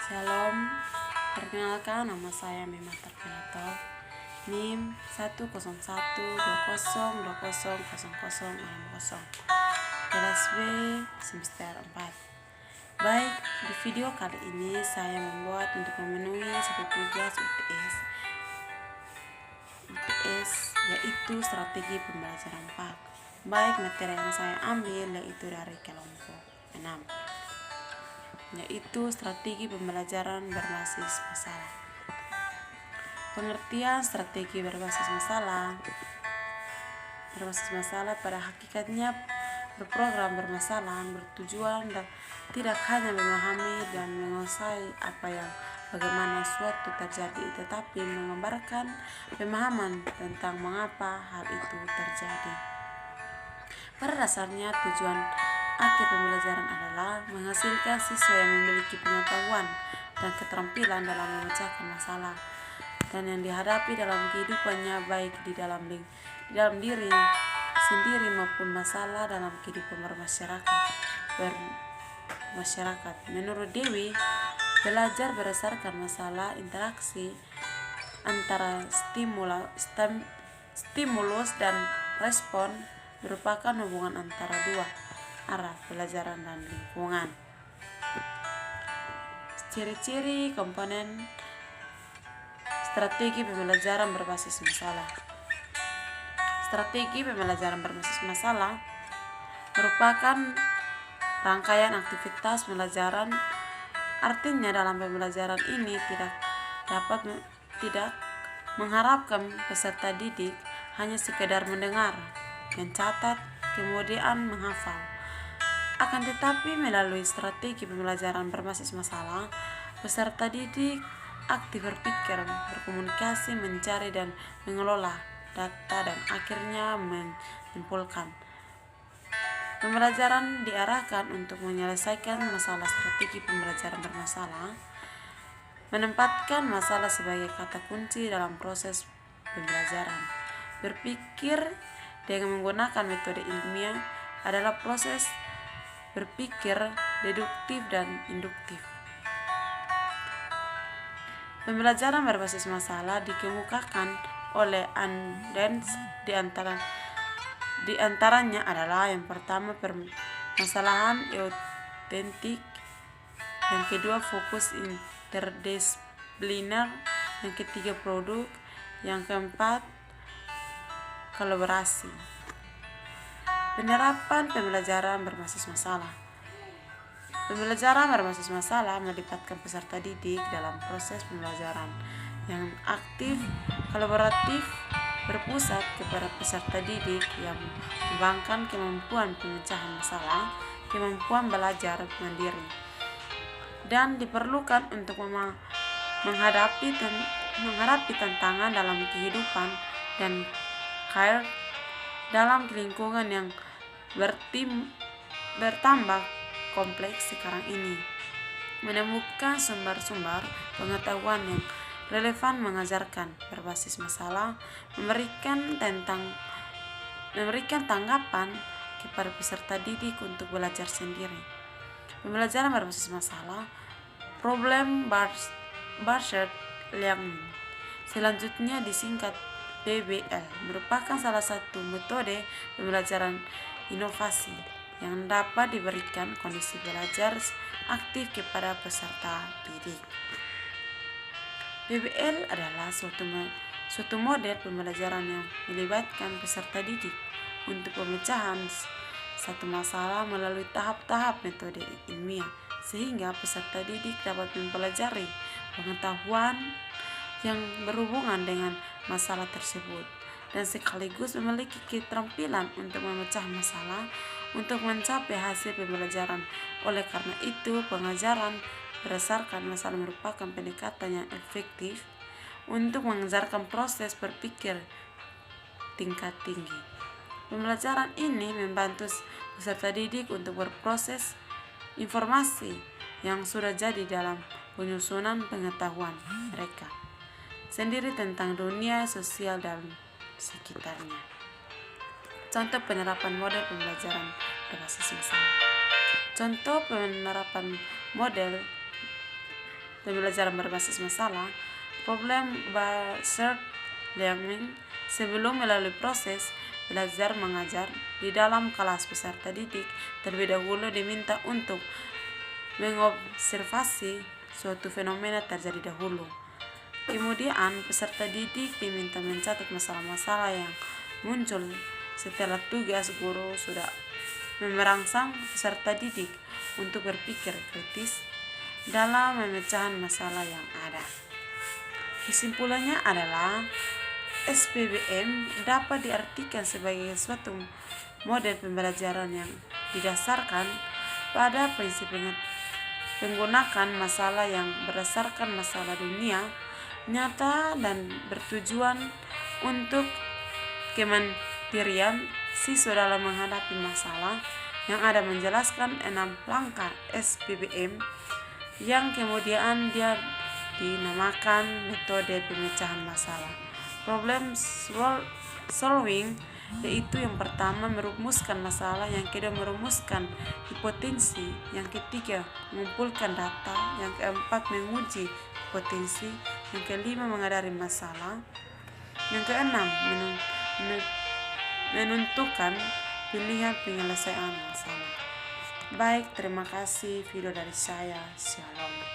Shalom, perkenalkan nama saya Mima Terpinato, NIM 10120200060, kelas B semester 4. Baik, di video kali ini saya membuat untuk memenuhi satu tugas UTS yaitu strategi pembelajaran PAK. Baik, materi yang saya ambil yaitu dari kelompok 6, yaitu strategi pembelajaran berbasis masalah. Pengertian strategi berbasis masalah pada hakikatnya berprogram bermasalah bertujuan dan tidak hanya memahami dan menguasai bagaimana suatu terjadi, tetapi mengembarkan pemahaman tentang mengapa hal itu terjadi. Pada dasarnya tujuan akhir pembelajaran adalah menghasilkan siswa yang memiliki pengetahuan dan keterampilan dalam memecahkan masalah dan yang dihadapi dalam kehidupannya, baik di dalam diri sendiri maupun masalah dalam kehidupan bermasyarakat. Menurut Dewi, belajar berdasarkan masalah interaksi antara stimulus dan respon merupakan hubungan antara dua arah pelajaran dan lingkungan. Ciri-ciri komponen strategi pembelajaran berbasis masalah. Strategi pembelajaran berbasis masalah merupakan rangkaian aktivitas pembelajaran. Artinya dalam pembelajaran ini tidak mengharapkan peserta didik hanya sekedar mendengar, mencatat, kemudian menghafal. Akan tetapi melalui strategi pembelajaran berbasis masalah, peserta didik aktif berpikir, berkomunikasi, mencari dan mengelola data dan akhirnya menyimpulkan. Pembelajaran diarahkan untuk menyelesaikan masalah. Strategi pembelajaran bermasalah menempatkan masalah sebagai kata kunci dalam proses pembelajaran. Berpikir dengan menggunakan metode ilmiah adalah proses berpikir deduktif dan induktif. Pembelajaran berbasis masalah dikemukakan oleh Andens di antaranya adalah yang pertama permasalahan eutentik, yang kedua fokus interdisipliner, yang ketiga produk, yang keempat kolaborasi. Penerapan pembelajaran berbasis masalah. Pembelajaran berbasis masalah melibatkan peserta didik dalam proses pembelajaran yang aktif, kolaboratif, berpusat kepada peserta didik yang mengembangkan kemampuan pemecahan masalah, kemampuan belajar mandiri, dan diperlukan untuk menghadapi tantangan dalam kehidupan dan dalam lingkungan yang bertambah kompleks sekarang ini. Menemukan sumber-sumber pengetahuan yang relevan mengajarkan berbasis masalah, memberikan tanggapan kepada peserta didik untuk belajar sendiri. Pembelajaran berbasis masalah, problem based learning, selanjutnya disingkat PBL, merupakan salah satu metode pembelajaran inovasi yang dapat diberikan kondisi belajar aktif kepada peserta didik. PBL adalah suatu model pembelajaran yang melibatkan peserta didik untuk pemecahan satu masalah melalui tahap-tahap metode ilmiah, sehingga peserta didik dapat mempelajari pengetahuan yang berhubungan dengan masalah tersebut dan sekaligus memiliki keterampilan untuk memecah masalah untuk mencapai hasil pembelajaran. Oleh karena itu, pengajaran berdasarkan masalah merupakan pendekatan yang efektif untuk mengajarkan proses berpikir tingkat tinggi. Pembelajaran ini membantu peserta didik untuk berproses informasi yang sudah jadi dalam penyusunan pengetahuan mereka sendiri tentang dunia sosial dan sekitarnya. Contoh penerapan model pembelajaran berbasis masalah. Contoh penerapan model pembelajaran berbasis masalah, problem based learning. Sebelum melalui proses belajar mengajar di dalam kelas, peserta didik terlebih dahulu diminta untuk mengobservasi suatu fenomena terjadi dahulu. Kemudian peserta didik diminta mencatat masalah-masalah yang muncul. Setelah tugas, guru sudah merangsang peserta didik untuk berpikir kritis dalam memecahkan masalah yang ada. Kesimpulannya adalah SPBM dapat diartikan sebagai suatu model pembelajaran yang didasarkan pada prinsip penggunaan masalah yang berdasarkan masalah dunia nyata dan bertujuan untuk kemandirian siswa dalam menghadapi masalah, yang ada menjelaskan 6 langkah SPBM yang kemudian dia dinamakan metode pemecahan masalah. Problem solving, yaitu yang pertama merumuskan masalah, yang kedua merumuskan hipotesis, yang ketiga mengumpulkan data, yang keempat menguji hipotesis, yang kelima menghadapi masalah, yang keenam menentukan pilihan penyelesaian masalah. Baik, terima kasih video dari saya. Shalom.